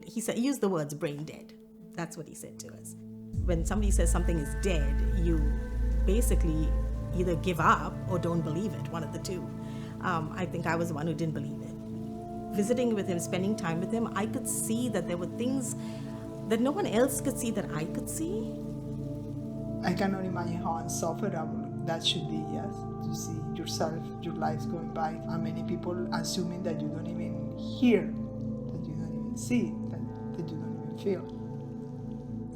he used the words brain dead. That's what he said to us. When somebody says something is dead, you basically either give up or don't believe it, one of the two. I think I was the one who didn't believe it. Visiting with him, spending time with him, I could see that there were things that no one else could see that I could see. I cannot imagine how insufferable that should be, yes, to see yourself, your life going by, and many people assuming that you don't even hear, that you don't even see, that you don't even feel.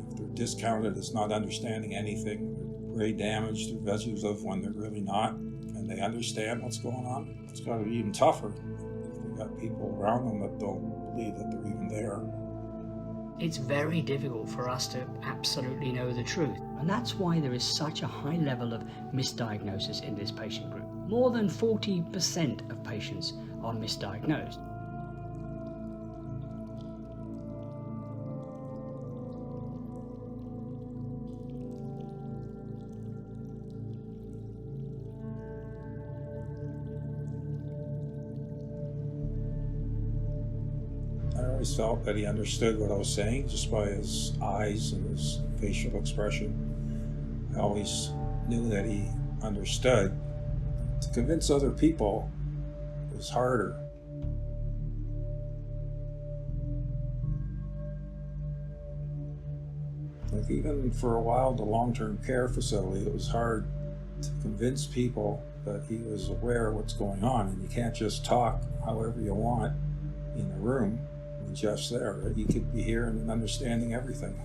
If they're discounted as not understanding anything, brain damage, they're vegetative when they're really not, and they understand what's going on, it's got to be even tougher if they've got people around them that don't believe that they're even there. It's very difficult for us to absolutely know the truth. And that's why there is such a high level of misdiagnosis in this patient group. More than 40% of patients are misdiagnosed. I always felt that he understood what I was saying just by his eyes and his facial expression. I always knew that he understood. To convince other people was harder. Like even for a while, the long-term care facility, it was hard to convince people that he was aware of what's going on, and you can't just talk however you want in a room when Jeff's there, right? You could be hearing and understanding everything.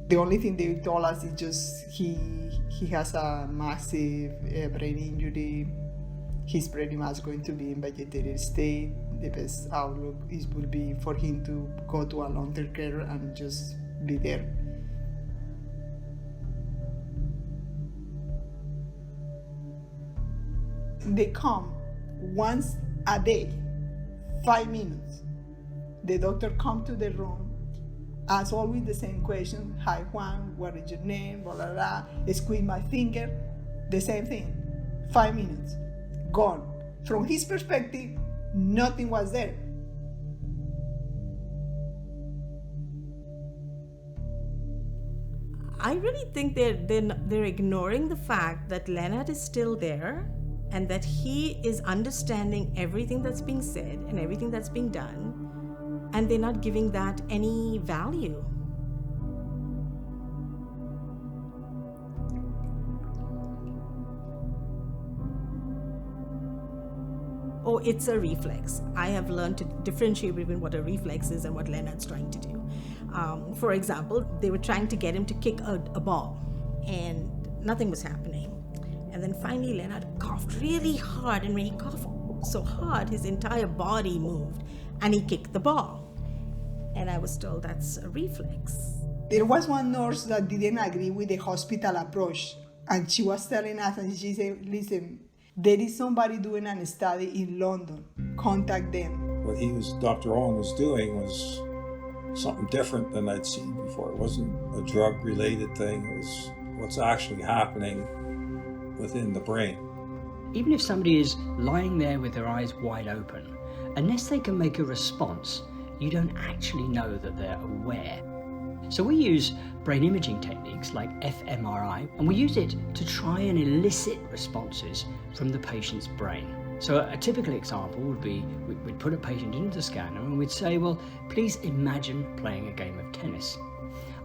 The only thing they told us is just he has a massive brain injury. He's pretty much going to be in vegetative state. The best outlook would be for him to go to a long-term care and just be there. They come once a day, 5 minutes. The doctor comes to the room, asks always the same question. Hi Juan, what is your name? Blah, blah, blah. Squeeze my finger. The same thing. 5 minutes. Gone. From his perspective, nothing was there. I really think they're ignoring the fact that Leonard is still there and that he is understanding everything that's being said and everything that's being done, and they're not giving that any value. Oh, it's a reflex. I have learned to differentiate between what a reflex is and what Leonard's trying to do. For example, they were trying to get him to kick a ball, and nothing was happening. And then finally, Leonard coughed really hard, and when he coughed so hard, his entire body moved, and he kicked the ball. And I was told that's a reflex. There was one nurse that didn't agree with the hospital approach, and she was telling us, and she said, listen, there is somebody doing a study in London. Contact them. What Dr. Owen was doing was something different than I'd seen before. It wasn't a drug-related thing. It was what's actually happening within the brain. Even if somebody is lying there with their eyes wide open, unless they can make a response, you don't actually know that they're aware. So we use brain imaging techniques like fMRI, and we use it to try and elicit responses from the patient's brain. So a typical example would be, we'd put a patient into the scanner and we'd say, well, please imagine playing a game of tennis.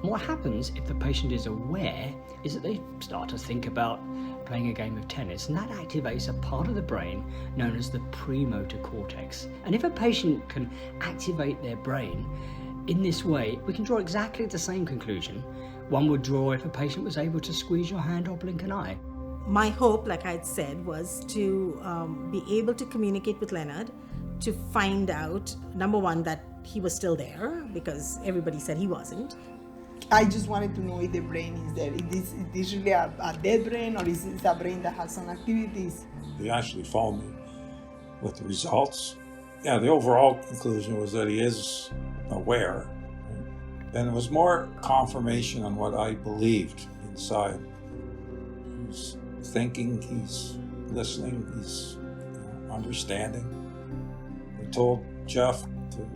And what happens if the patient is aware is that they start to think about playing a game of tennis, and that activates a part of the brain known as the premotor cortex. And if a patient can activate their brain in this way, we can draw exactly the same conclusion one would draw if a patient was able to squeeze your hand or blink an eye. My hope, like I'd said, was to be able to communicate with Leonard to find out, number one, that he was still there, because everybody said he wasn't. I just wanted to know if the brain is there. Is this really a dead brain, or is it a brain that has some activities? They actually phoned me with the results. Yeah, the overall conclusion was that he is aware. And it was more confirmation on what I believed inside. He's thinking, he's listening, he's understanding. They told Jeff to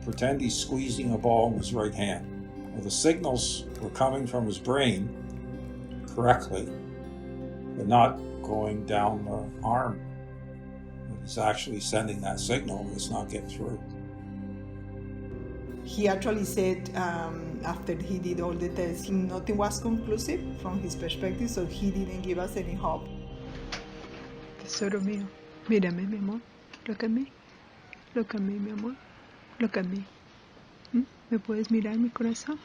pretend he's squeezing a ball in his right hand. Well, the signals were coming from his brain correctly, but not going down the arm. But he's actually sending that signal, but it's not getting through. He actually said after he did all the tests, nothing was conclusive from his perspective, so he didn't give us any hope. Tesoro mío, mírame, mi amor. Look at me. Look at me, mi amor. Look at me. ¿Me puedes mirar, mi corazón?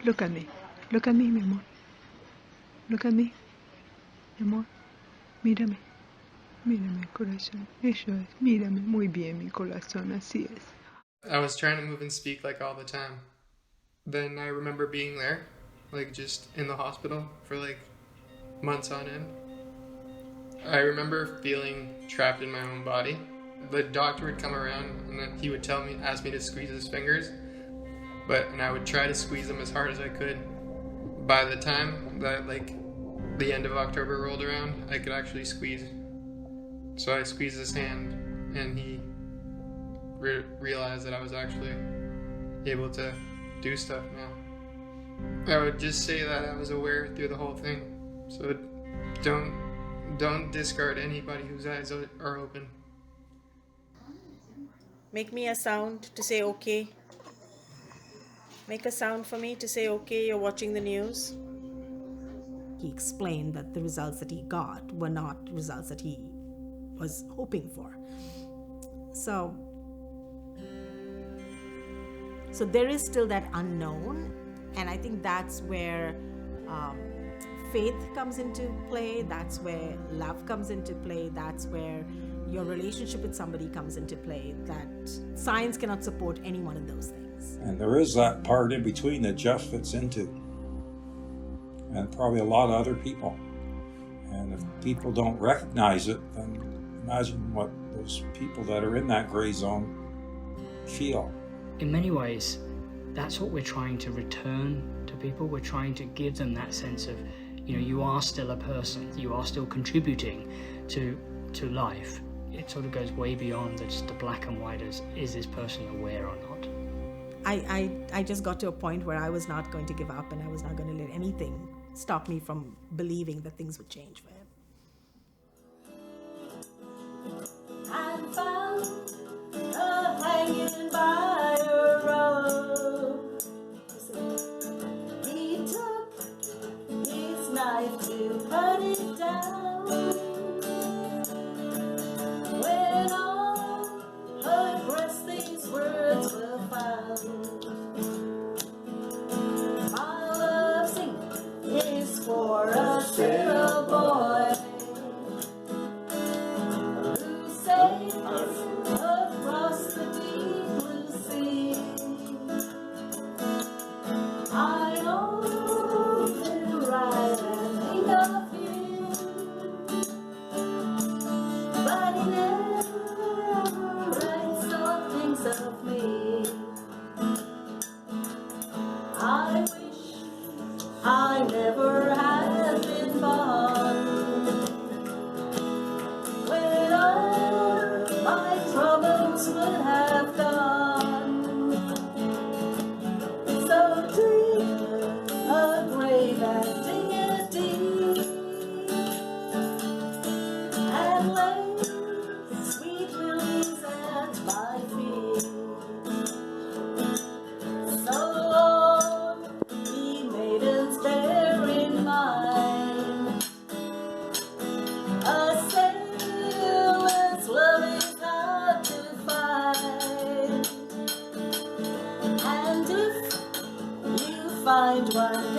Look at me. Look at me, mi amor. Look at me. Mi amor. Mírame. Mírame, corazón. Eso es. Mírame muy bien, mi corazón. Así es. I was trying to move and speak like all the time. Then I remember being there, like just in the hospital for like months on end. I remember feeling trapped in my own body. The doctor would come around and then he would ask me to squeeze his fingers, and I would try to squeeze them as hard as I could. By the time that like the end of October rolled around, I could actually squeeze. So I squeezed his hand and he realized that I was actually able to do stuff now. I would just say that I was aware through the whole thing. So don't discard anybody whose eyes are open. Make me a sound to say okay. Make a sound for me to say okay, you're watching the news. He explained that the results that he got were not results that he was hoping for. So there is still that unknown, and I think that's where faith comes into play, that's where love comes into play, that's where your relationship with somebody comes into play, that science cannot support any one of those things. And there is that part in between that Jeff fits into, and probably a lot of other people. And if people don't recognize it, then imagine what those people that are in that gray zone feel. In many ways, that's what we're trying to return to people. We're trying to give them that sense of, you are still a person, you are still contributing to life. It sort of goes way beyond just the black and white as, is this person aware or not? I just got to a point where I was not going to give up, and I was not going to let anything stop me from believing that things would change for him. I found her hanging by a rope. He took his knife to cut it down. When on her breast these words were found, my love sing is for a sailor boy who sails across the deep blue sea. I often write and think of you, but he never writes or thinks of me. I wish I never had been born, when all my troubles would have gone. So dig a grave and dig it deep, and lay sweet lilies at my feet. So long, ye maidens, bear in mind, a sailor's love is hard to find. And if you find one